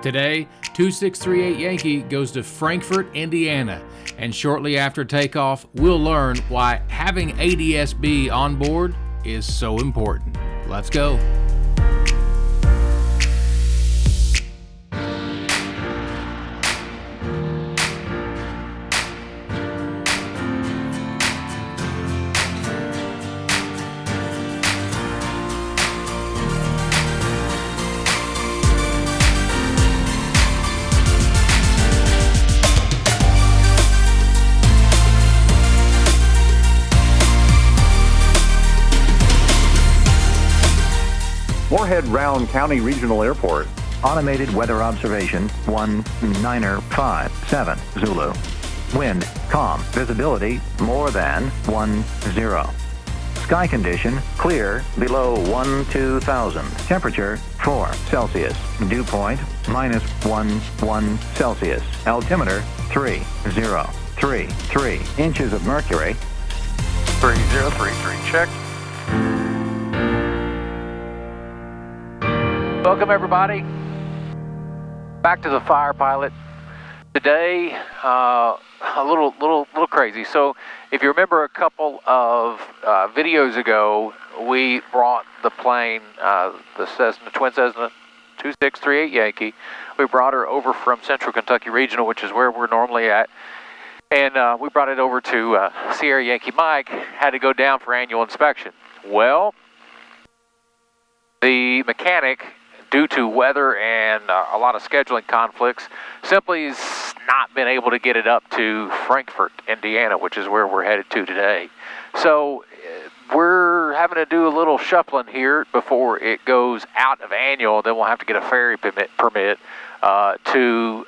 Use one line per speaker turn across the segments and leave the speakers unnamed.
Today, 2638 Yankee goes to Frankfort, Indiana, and shortly after takeoff, we'll learn why having ADSB on board is so important. Let's go.
Moorhead Round County Regional Airport.
Automated weather observation 1957 Zulu. Wind calm. Visibility more than 10. Sky condition clear below 2000. Temperature 4 Celsius. Dew point -1 Celsius. Altimeter 3033 inches of mercury.
3033 check. Welcome everybody back to the TheFirePilot. Today, a little crazy. So, if you remember a couple of videos ago, we brought the plane, the Twin Cessna 2638 Yankee. We brought her over from Central Kentucky Regional, which is where we're normally at, and we brought it over to Sierra Yankee Mike. Had to go down for annual inspection. Well, the mechanic, due to weather and a lot of scheduling conflicts, simply has not been able to get it up to Frankfort, Indiana, which is where we're headed to today. So we're having to do a little shuffling here before it goes out of annual. Then we'll have to get a ferry permit got to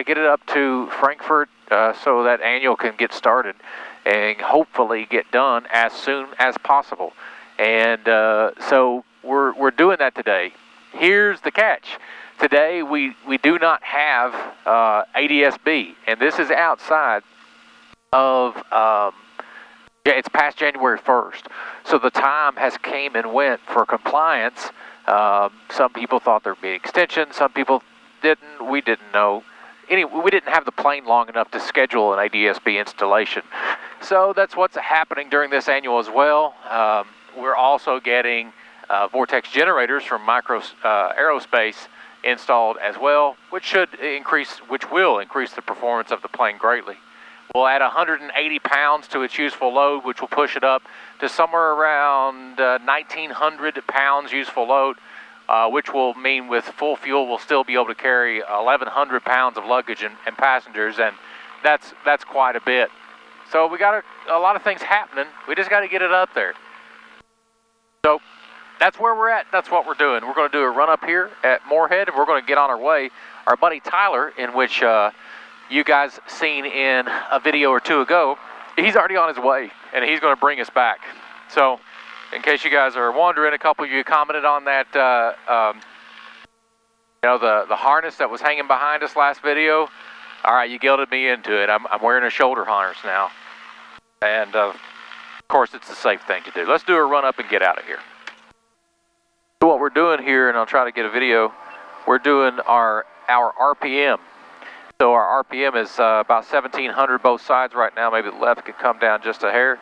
get it up to Frankfort so that annual can get started and hopefully get done as soon as possible. And so we're doing that today. Here's the catch. Today we do not have ADSB, and this is outside of, it's past January 1st. So the time has came and went for compliance. Some people thought there'd be an extension, some people didn't. We didn't know. Anyway, we didn't have the plane long enough to schedule an ADSB installation. So that's what's happening during this annual as well. We're also getting vortex generators from Airspace installed as well, which will increase the performance of the plane greatly. We'll add 180 pounds to its useful load, which will push it up to somewhere around 1,900 pounds useful load, which will mean with full fuel we'll still be able to carry 1,100 pounds of luggage and passengers, and that's quite a bit. So we got a lot of things happening. We just got to get it up there. So that's where we're at. That's what we're doing. We're going to do a run up here at Moorhead, and we're going to get on our way. Our buddy Tyler, in which you guys seen in a video or two ago, he's already on his way, and he's going to bring us back. So, in case you guys are wondering, a couple of you commented on that, the harness that was hanging behind us last video. All right, you guilted me into it. I'm wearing a shoulder harness now, and of course, it's the safe thing to do. Let's do a run up and get out of here. So what we're doing here, and I'll try to get a video, we're doing our RPM. So our RPM is about 1,700 both sides right now. Maybe the left could come down just a hair.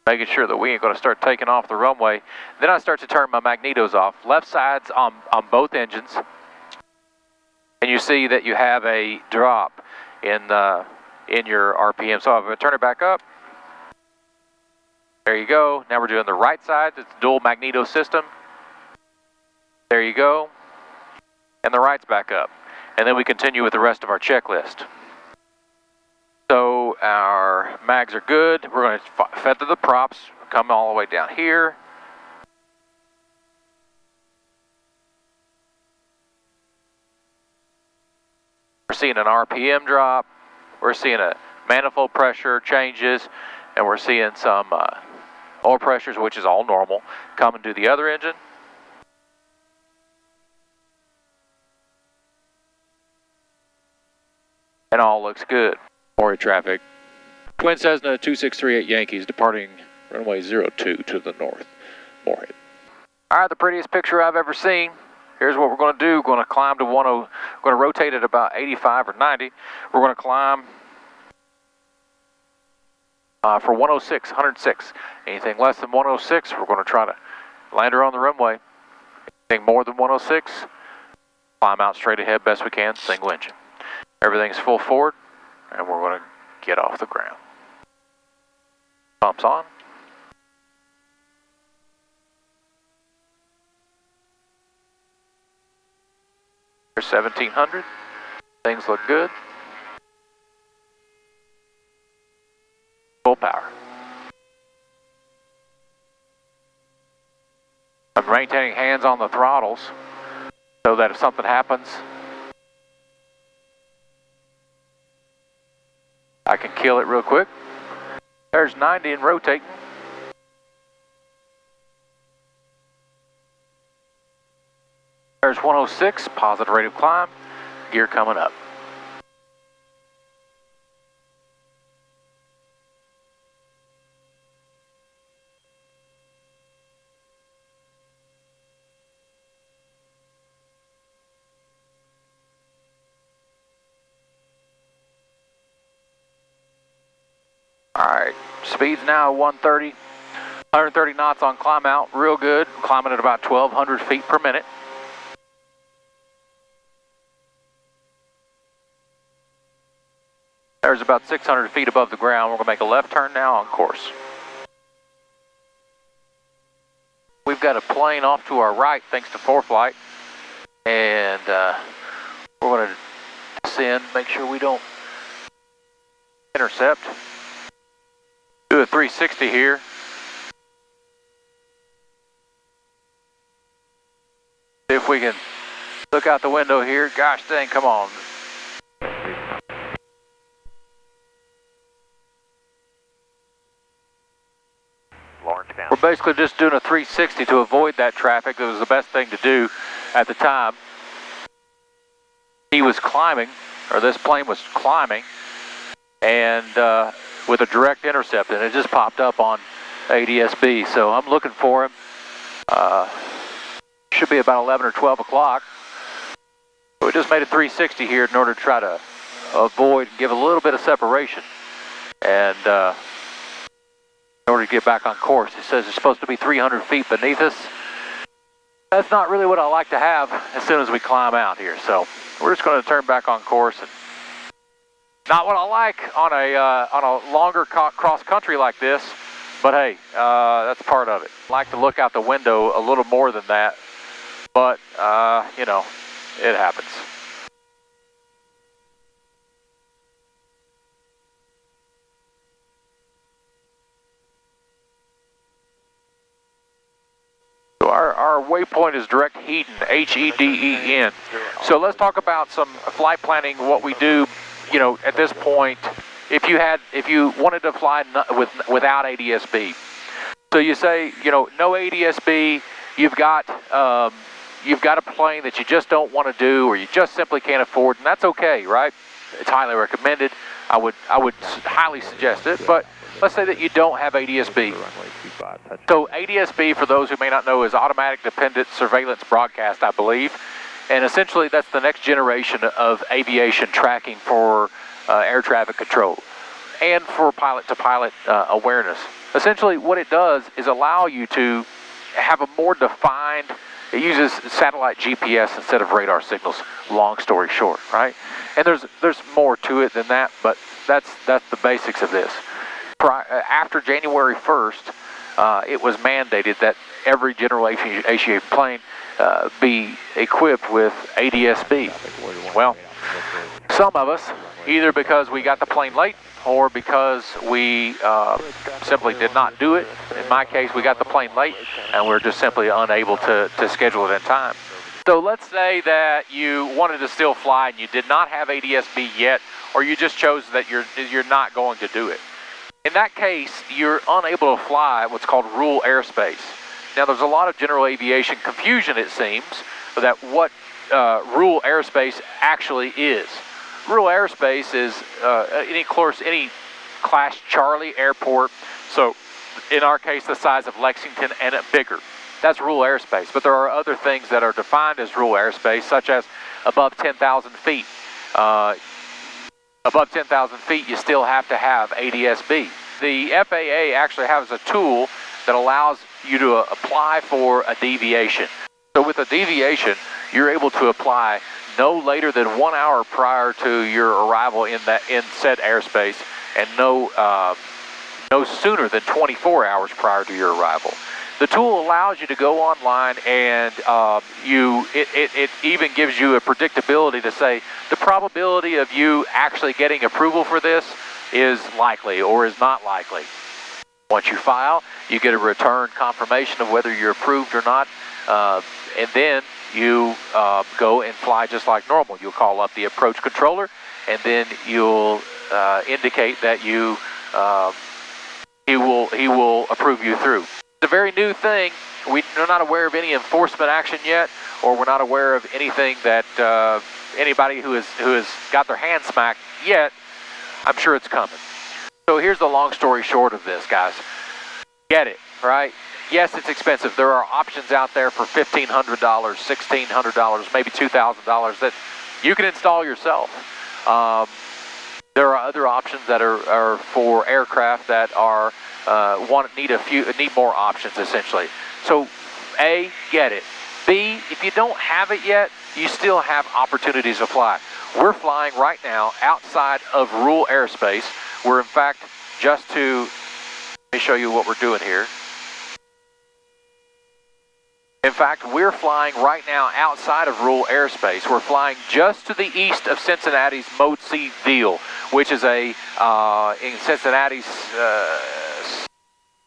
Making sure that we ain't going to start taking off the runway. Then I start to turn my magnetos off. Left sides on both engines. And you see that you have a drop in your RPM. So I'm going to turn it back up. There you go. Now we're doing the right side. It's dual magneto system. There you go. And the right's back up. And then we continue with the rest of our checklist. So our mags are good. We're going to feather the props, come all the way down here. We're seeing an RPM drop. We're seeing a manifold pressure changes. And we're seeing some oil pressures, which is all normal, coming to the other engine. And all looks good. Moorhead traffic. Twin Cessna 2638 Yankees departing runway 02 to the north. Moorhead. All right, the prettiest picture I've ever seen. here's what we're going to do. We're going to climb to we're going to rotate at about 85 or 90. We're going to climb for 106. Anything less than 106, we're going to try to land her on the runway. Anything more than 106, climb out straight ahead best we can, single engine. Everything's full forward, and we're going to get off the ground. Pumps on. Here's 1700. Things look good. Full power. I'm maintaining hands on the throttles so that if something happens, I can kill it real quick. There's 90 and rotating. There's 106, positive rate of climb, gear coming up. Alright, speed's now 130, 130 knots on climb out, real good, climbing at about 1,200 feet per minute. There's about 600 feet above the ground. We're going to make a left turn now on course. We've got a plane off to our right thanks to ForeFlight, and we're going to descend, make sure we don't intercept. Do a 360 here. See if we can look out the window here. Gosh dang, come on. We're basically just doing a 360 to avoid that traffic. It was the best thing to do at the time. He was climbing, or this plane was climbing, and with a direct intercept, and it just popped up on ADSB. So I'm looking for him. Should be about 11 or 12 o'clock. We just made a 360 here in order to try to avoid, give a little bit of separation, and in order to get back on course. It says it's supposed to be 300 feet beneath us. That's not really what I like to have as soon as we climb out here. So we're just going to turn back on course. And not what I like on a longer cross country like this, but hey, that's part of it. I like to look out the window a little more than that, but you know, it happens. Our waypoint is direct Heden, H-E-D-E-N. So let's talk about some flight planning, what we do, you know, at this point, if you wanted to fly without ADSB. So you say, you know, no ADSB, you've got a plane that you just don't want to do, or you just simply can't afford, and that's okay, right? It's highly recommended. I would highly suggest it, but let's say that you don't have ADSB. So ADSB, for those who may not know, is Automatic Dependent Surveillance Broadcast, I believe. And essentially that's the next generation of aviation tracking for air traffic control and for pilot-to-pilot awareness. Essentially what it does is allow you to have a more defined, it uses satellite GPS instead of radar signals, long story short, right? And there's more to it than that, but that's the basics of this. After January 1st, it was mandated that every general aviation plane be equipped with ADSB. Well, some of us, either because we got the plane late or because we simply did not do it. In my case, we got the plane late and we're just simply unable to schedule it in time. So let's say that you wanted to still fly and you did not have ADSB yet, or you just chose that you're not going to do it. In that case, you're unable to fly what's called rural airspace. Now, there's a lot of general aviation confusion, it seems, that what rural airspace actually is. Rural airspace is any Class Charlie airport, so in our case, the size of Lexington and bigger. That's rural airspace. But there are other things that are defined as rural airspace, such as above 10,000 feet. Above 10,000 feet, you still have to have ADSB. The FAA actually has a tool that allows you to apply for a deviation. So with a deviation, you're able to apply no later than 1 hour prior to your arrival in said airspace, and no sooner than 24 hours prior to your arrival. The tool allows you to go online, and it even gives you a predictability to say the probability of you actually getting approval for this is likely or is not likely. Once you file, you get a return confirmation of whether you're approved or not, and then you go and fly just like normal. You'll call up the approach controller, and then you'll indicate that he will approve you through. It's a very new thing. We're not aware of any enforcement action yet, or we're not aware of anything that anybody who has got their hand smacked yet. I'm sure it's coming. So here's the long story short of this, guys. Get it, right? Yes, it's expensive. There are options out there for $1,500, $1,600, maybe $2,000 that you can install yourself. There are other options that are for aircraft that are need more options, essentially. So A, get it. B, if you don't have it yet, you still have opportunities to fly. We're flying right now outside of rural airspace. We're in fact let me show you what we're doing here. In fact, we're flying right now outside of rural airspace. We're flying just to the east of Cincinnati's Mode C Veal, which is in Cincinnati's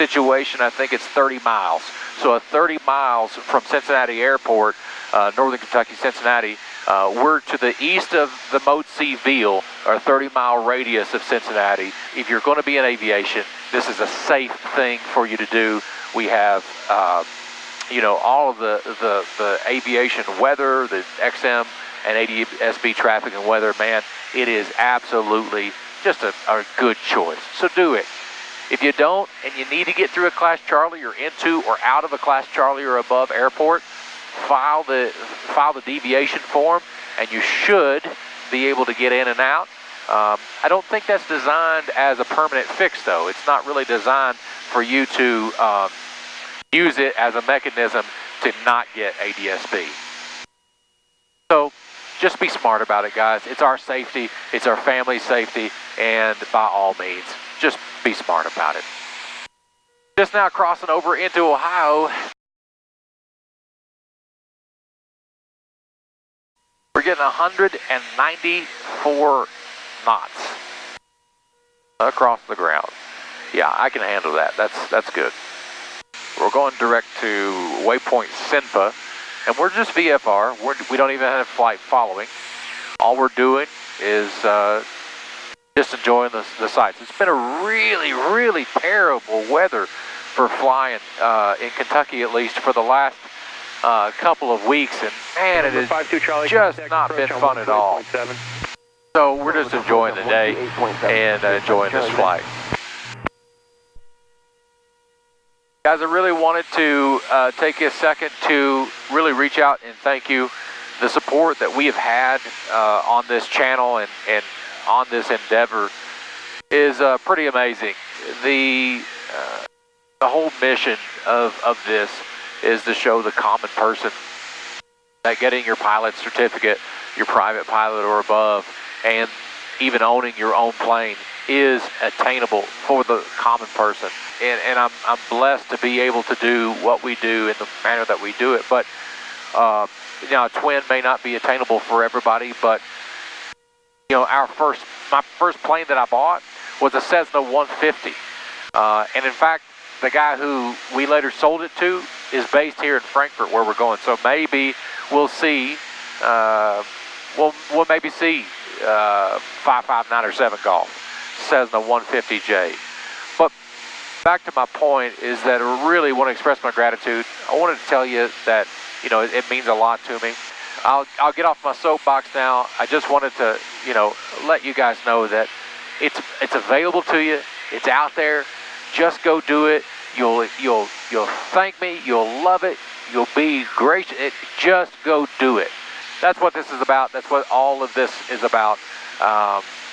situation, I think it's 30 miles. So 30 miles from Cincinnati Airport, Northern Kentucky, Cincinnati, we're to the east of the Mode C Veal, or 30-mile radius of Cincinnati. If you're going to be in aviation, this is a safe thing for you to do. We have all of the aviation weather, the XM and ADSB traffic and weather, man, it is absolutely just a good choice. So do it. If you don't, and you need to get through a Class Charlie or into or out of a Class Charlie or above airport, file the deviation form, and you should be able to get in and out. I don't think that's designed as a permanent fix, though. It's not really designed for you to use it as a mechanism to not get ADSB. So just be smart about it, guys. It's our safety, it's our family's safety, and by all means, just be smart about it. Just now crossing over into Ohio. We're getting 194 knots across the ground. Yeah, I can handle that. That's good. We're going direct to waypoint Sinpa, and we're just VFR. We don't even have flight following. All we're doing is just enjoying the sights. It's been a really, really terrible weather for flying in Kentucky, at least for the last couple of weeks, and man, it has just not been fun at all. So we're just enjoying the day and enjoying this flight. Guys, I really wanted to take a second to really reach out and thank you. The support that we have had on this channel and on this endeavor is pretty amazing. The whole mission of this is to show the common person that getting your pilot certificate, your private pilot or above, and even owning your own plane is attainable for the common person. And I'm blessed to be able to do what we do in the manner that we do it. But a twin may not be attainable for everybody, but my first plane that I bought was a Cessna 150. And in fact, the guy who we later sold it to is based here in Frankfort, where we're going. So maybe we'll see, we'll maybe see 559 or 7 Golf, Cessna 150J. But back to my point is that I really want to express my gratitude. I wanted to tell you that, it means a lot to me. I'll get off my soapbox now. I just wanted to, let you guys know that it's available to you. It's out there. Just go do it. You'll thank me. You'll love it. You'll be gracious. Just go do it. That's what this is about. That's what all of this is about.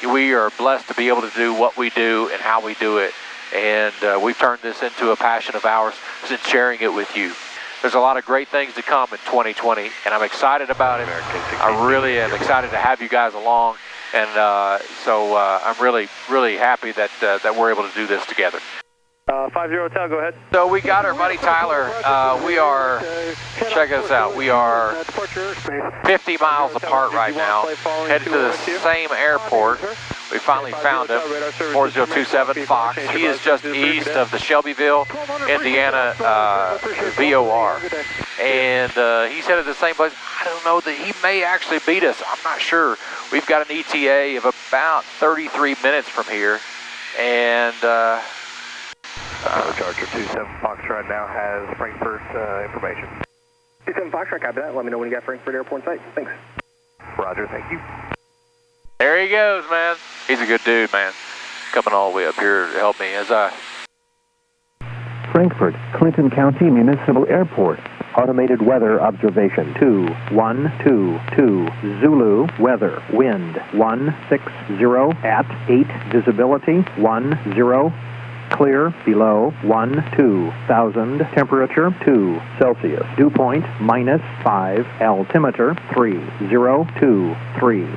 We are blessed to be able to do what we do and how we do it. And we've turned this into a passion of ours since sharing it with you. There's a lot of great things to come in 2020, and I'm excited about it. I really am excited to have you guys along, and so I'm really, really happy that we're able to do this together.
50 Hotel, go ahead.
So we got our buddy Tyler. We are, check us out, we are 50 miles apart right now, headed to the same airport. We finally found him, 4027 Fox. He is just east of the Shelbyville, Indiana VOR. And he's headed to the same place. I don't know, that he may actually beat us. I'm not sure. We've got an ETA of about 33 minutes from here. And
Charger 27 Fox right now has Frankfort information. 27 Fox, copy that. Let me know when you got Frankfort Airport site. Thanks. Roger, thank you.
There he goes, man. He's a good dude, man. Coming all the way up here to help me as I...
Frankfort, Clinton County Municipal Airport. Automated weather observation 2122 Zulu weather wind 160 at 8 visibility 10 clear below 12,000 temperature 2 Celsius dew point -5 altimeter 3023.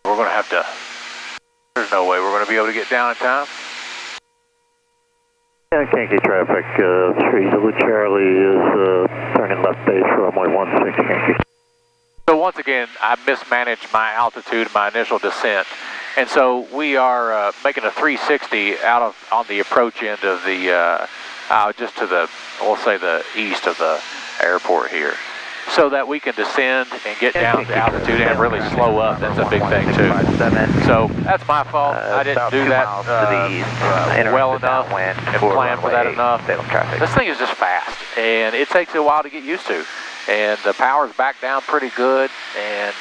We're going to have to... There's no way we're going to be able to get down in time.
Yankee traffic, 3 Zulu Charlie is turning left base runway 16 Yankee.
So once again, I mismanaged my altitude, my initial descent. And so we are making a 360 on the approach end of the, just to the, we'll say the east of the airport here, so that we can descend and get down to altitude and really slow up. That's a big thing too. So that's my fault. I didn't do that well enough and plan for that enough. This thing is just fast, and it takes a while to get used to. And the power's back down pretty good, and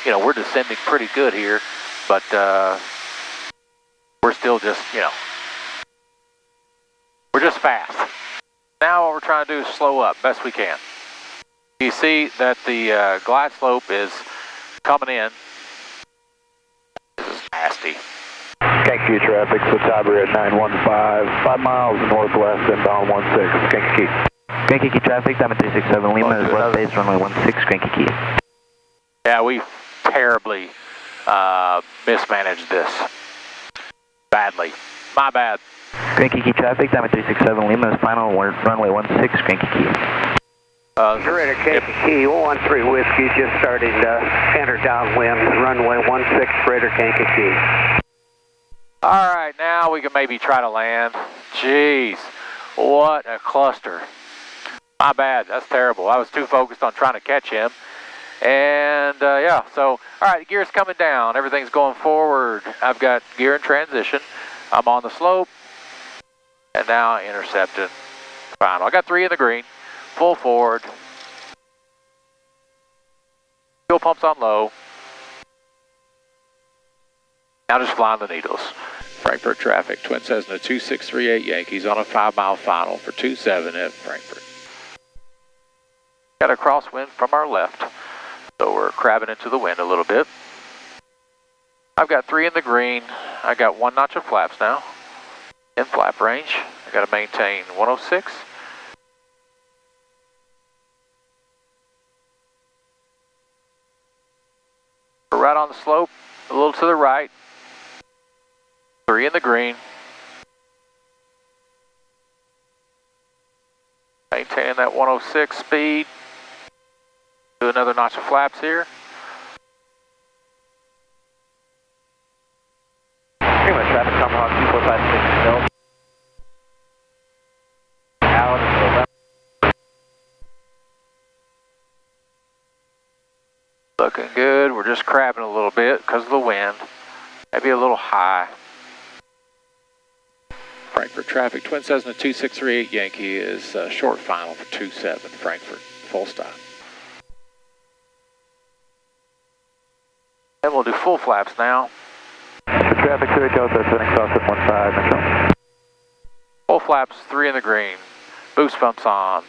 you know, we're descending pretty good here. But we're still just, you know, we're just fast. Now what we're trying to do is slow up best we can. You see that the glide slope is coming in. This is nasty.
Yankee traffic, Satabri at 915, 5 miles northwest inbound 16, Yankee.
Yankee traffic, diamond 367 Lima is left base runway 16 Yankee.
Yeah, we terribly mismanaged this badly. My bad.
Yankee traffic, diamond 367 Lima is final runway 16 Yankee.
Operator Kankakee, 113 Whiskey, just starting to enter downwind, runway 16, Operator Kankakee.
All right, now we can maybe try to land. Jeez, what a cluster. My bad, that's terrible. I was too focused on trying to catch him. And yeah, so, all right, gear's coming down. Everything's going forward. I've got gear in transition. I'm on the slope. And now intercepting. Final. I got 3 in the green. Full forward. Fuel pumps on low. Now just flying the needles. Frankfort traffic, Twin Cessna 2638 Yankees on a 5-mile final for 27 at Frankfort. Got a crosswind from our left. So we're crabbing into the wind a little bit. I've got 3 in the green. I got 1 notch of flaps now. In flap range. I got to maintain 106. We're right on the slope, a little to the right. 3 in the green. Maintaining that 106 speed. Do another notch of flaps here.
Pretty much traffic, Tomahawk 2456 Bill. Out to the left.
Looking good. We're just crabbing a little bit because of the wind. Maybe a little high. Frankfort traffic, Twin Cessna 2638 Yankee is short final for 27 Frankfort. Full stop. And we'll do full flaps now.
Traffic 2 Delta, turning cross at 15 Metro.
Full flaps 3 in the green. Boost pumps on.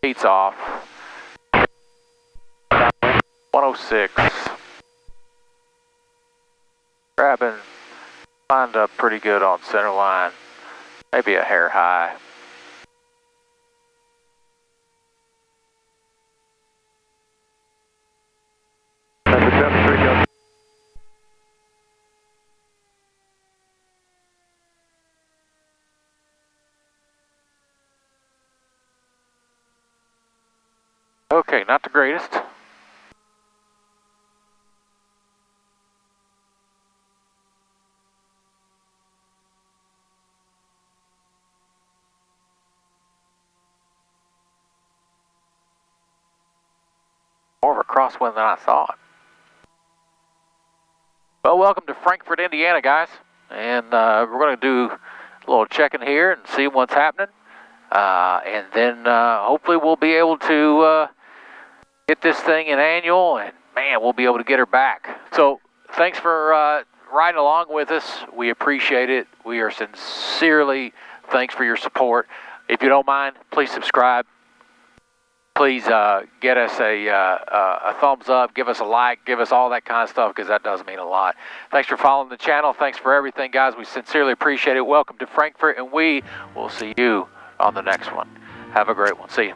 Heats off. 106. Grabbing, lined up pretty good on center line. Maybe a hair high. Okay, not the greatest. More of a crosswind than I thought. Well, welcome to Frankfort, Indiana, guys. And we're going to do a little checking here and see what's happening. And then hopefully we'll be able to get this thing in annual, and man, we'll be able to get her back. So thanks for riding along with us. We appreciate it. We are sincerely thanks for your support. If you don't mind, please subscribe. Please get us a thumbs up, give us a like, give us all that kind of stuff, because that does mean a lot. Thanks for following the channel. Thanks for everything, guys. We sincerely appreciate it. Welcome to Frankfort, and we will see you on the next one. Have a great one. See you.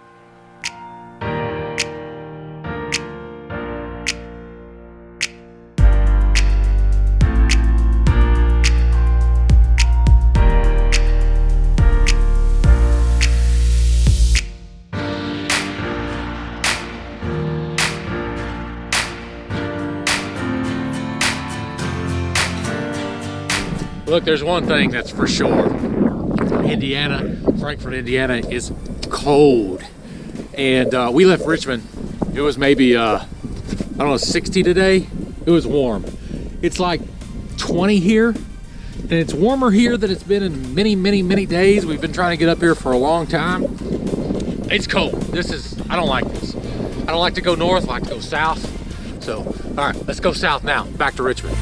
Look, there's one thing that's for sure. Indiana, Frankfort, Indiana is cold. And we left Richmond. It was maybe, I don't know, 60 today. It was warm. It's like 20 here. And it's warmer here than it's been in many, many, many days. We've been trying to get up here for a long time. It's cold. I don't like this. I don't like to go north, I like to go south. So, all right, let's go south now, back to Richmond.